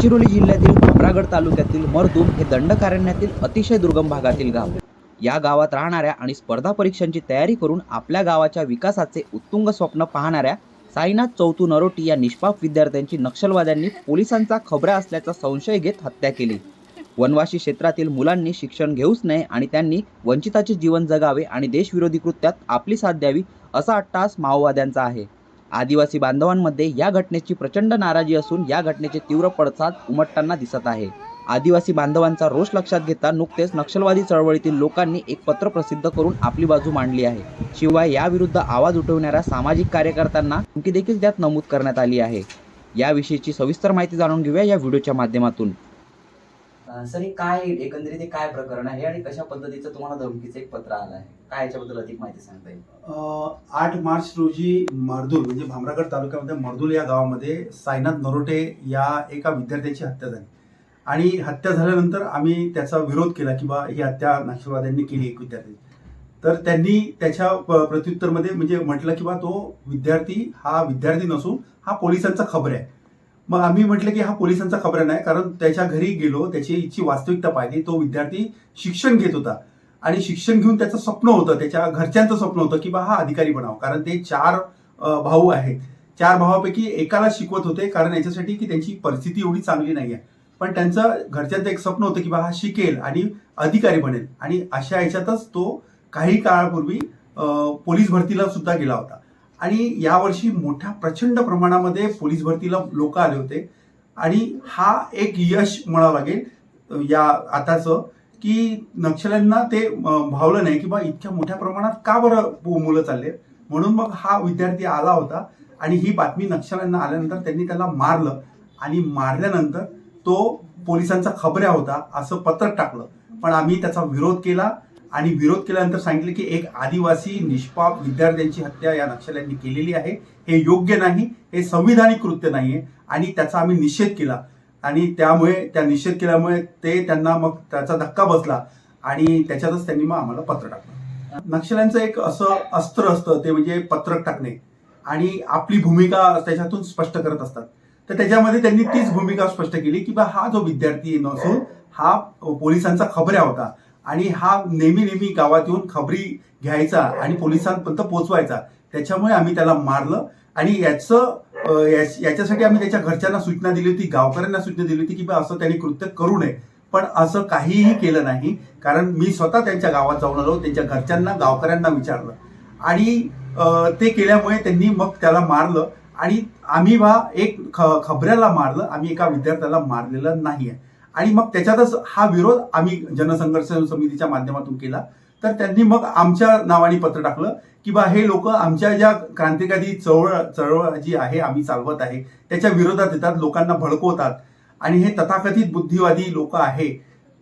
गडचिरोली जिल्ह्यातील भामरागड तालुक्यातील मरदूम हे दंडकारण्यातील अतिशय दुर्गम भागातील गाव. या गावात राहणाऱ्या आणि स्पर्धा परीक्षांची तयारी करून आपल्या गावाच्या विकासाचे उत्तुंग स्वप्न पाहणाऱ्या साईनाथ चौतू नरोटी या निष्पाप विद्यार्थ्यांची नक्षलवाद्यांनी पोलिसांचा खबऱ्या असल्याचा संशय घेत हत्या केली. वनवासी क्षेत्रातील मुलांनी शिक्षण घेऊच नये आणि त्यांनी वंचिताचे जीवन जगावे आणि देशविरोधी कृत्यात आपली साथ द्यावी असा अट्टहास माओवाद्यांचा आहे. आदिवासी बांधवांमध्ये या घटनेची प्रचंड नाराजी असून या घटनेचे तीव्र पडसाद उमटताना दिसत आहे. आदिवासी बांधवांचा रोष लक्षात घेता नुकतेच नक्षलवादी चळवळीतील लोकांनी एक पत्र प्रसिद्ध करून आपली बाजू मांडली आहे. शिवाय याविरुद्ध आवाज उठवणाऱ्या सामाजिक कार्यकर्त्यांना धमकी देखील त्यात नमूद करण्यात आली आहे. याविषयीची सविस्तर माहिती जाणून घेऊया या व्हिडिओच्या माध्यमातून. सर, हे काय एकंदरीत हे काय प्रकरण आहे आणि कशा पद्धतीचं तुम्हाला धमकीचं एक पत्र आलं आहे, काय याच्याबद्दल अधिक माहिती सांगता येईल? 8 मार्च रोजी मरदूल म्हणजे भामरागड तालुक्यामध्ये मरदूल या गावामध्ये साईनाथ नरोटे या एका विद्यार्थ्याची हत्या झाली आणि हत्या झाल्यानंतर आम्ही त्याचा विरोध केला की बा ही हत्या नक्षलवाद्यांनी केली एक विद्यार्थी. तर त्यांनी त्याच्या प्रत्युत्तरमध्ये म्हणजे म्हटलं की बा तो विद्यार्थी हा विद्यार्थी नसून हा पोलिसांचा खबर आहे. मग आम्ही म्हटलं की हा पोलिसांचा खबर नाही, कारण त्याच्या घरी गेलो, त्याची वास्तविकता पाहिली. तो विद्यार्थी शिक्षण घेत होता आणि शिक्षण घेऊन त्याचं स्वप्न होतं, त्याच्या घरच्यांचं स्वप्न होतं की बा हा अधिकारी बनावं. कारण ते 4 भाऊ आहेत. 4 भावापैकी एकाला शिकवत होते, कारण याच्यासाठी की त्यांची परिस्थिती एवढी चांगली नाही आहे. पण त्यांचं घरच्यांचं एक स्वप्न होतं की बा हा शिकेल आणि अधिकारी बनेल. आणि अशा ह्याच्यातच तो काही काळापूर्वी पोलीस भरतीला सुद्धा गेला होता. आणि यावर्षी मोठ्या प्रचंड प्रमाणामध्ये पोलीस भरतीला लोक आले होते आणि हा एक यश म्हणावं लागेल या आताचं, की नक्षल्यांना ते भावलं नाही की बा इतक्या मोठ्या प्रमाणात का बरं मुलं चालले. म्हणून मग हा विद्यार्थी आला होता आणि ही बातमी नक्षल्यांना आल्यानंतर त्यांनी त्याला मारलं आणि मारल्यानंतर तो पोलिसांचा खबऱ्या होता असं पत्रक टाकलं. पण आम्ही त्याचा विरोध केला आणि विरोध केल्यानंतर सांगितले की एक आदिवासी निष्पाप विद्यार्थ्यांची हत्या या नक्षल्यांनी केलेली आहे, हे योग्य नाही, हे संविधानिक कृत्य नाहीये आणि त्याचा आम्ही निषेध केला. आणि त्यामुळे त्या निषेध केल्यामुळे त्यांना मग त्याचा धक्का बसला आणि त्याच्यातच त्यांनी मग आम्हाला पत्र टाकलं. नक्षल्यांचं एक असं अस्त्र असतं ते म्हणजे पत्रक टाकणे आणि आपली भूमिका त्याच्यातून स्पष्ट करत असतात. तर त्याच्यामध्ये त्यांनी तीच भूमिका स्पष्ट केली की बा हा जो विद्यार्थी नसून हा पोलिसांचा खबऱ्या होता आणि हा नेहमी गावात येऊन खबरी घ्यायचा आणि पोलिसांपर्यंत पोहोचवायचा. त्याच्यामुळे आम्ही त्याला मारलं आणि याच्यासाठी आम्ही त्याच्या घरच्यांना सूचना दिली होती, गावकऱ्यांना सूचना दिली होती की बा असं त्यांनी कृत्य करू नये. पण असं काहीही केलं नाही, कारण मी स्वतः त्यांच्या गावात जाऊन आलो, त्यांच्या घरच्यांना गावकऱ्यांना विचारलं आणि ते केल्यामुळे त्यांनी मग त्याला मारलं. आणि आम्ही एक खबऱ्याला मारलं, आम्ही एका विद्यार्थ्याला मारलेलं नाहीये. आणि मग त्याच्यातच हा विरोध आम्ही जनसंघर्ष समितीच्या माध्यमातून केला. तर त्यांनी मग आमच्या नावाने पत्र टाकलं की बा हे लोक आमच्या ज्या क्रांतिकारी चळवळ जी आहे आम्ही चालवत आहे त्याच्या विरोधात येतात, लोकांना भडकवतात आणि हे तथाकथित बुद्धिवादी लोक आहे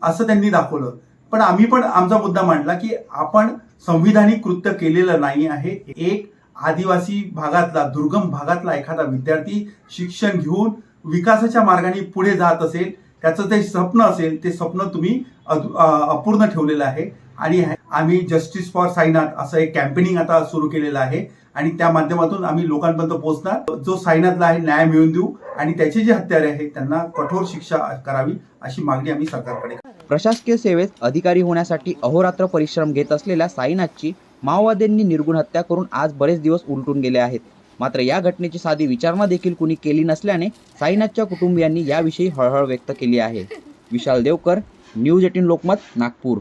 असं त्यांनी दाखवलं. पण आम्ही पण आमचा मुद्दा मांडला की आपण संविधानिक कृत्य केलेलं नाही आहे. एक आदिवासी भागातला, दुर्गम भागातला एखादा विद्यार्थी शिक्षण घेऊन विकासाच्या मार्गाने पुढे जात असेल, त्याचं ते स्वप्न असेल, ते स्वप्न तुम्ही अपूर्ण ठेवलेलं आहे. आणि आम्ही जस्टिस फॉर साईनाथ असं एक कॅम्पेनिंग आता सुरू केलेलं आहे आणि त्या माध्यमातून आम्ही लोकांपर्यंत पोहोचणार. जो साईनाथला आहे न्याय मिळवून देऊ आणि त्याचे जे हत्यारे आहेत त्यांना कठोर शिक्षा करावी अशी मागणी आम्ही सरकारकडे. प्रशासकीय सेवेत अधिकारी होण्यासाठी अहोरात्र परिश्रम घेत असलेल्या साईनाथची माओवाद्यांनी निर्गुण हत्या करून आज बरेच दिवस उलटून गेले आहेत. मात्र या घटनेची साधी विचारणा देखील कुणी केली नसल्याने साईनाथच्या कुटुंबियांनी याविषयी हळहळ व्यक्त केली आहे. विशाल देवकर, न्यूज 18 लोकमत, नागपूर.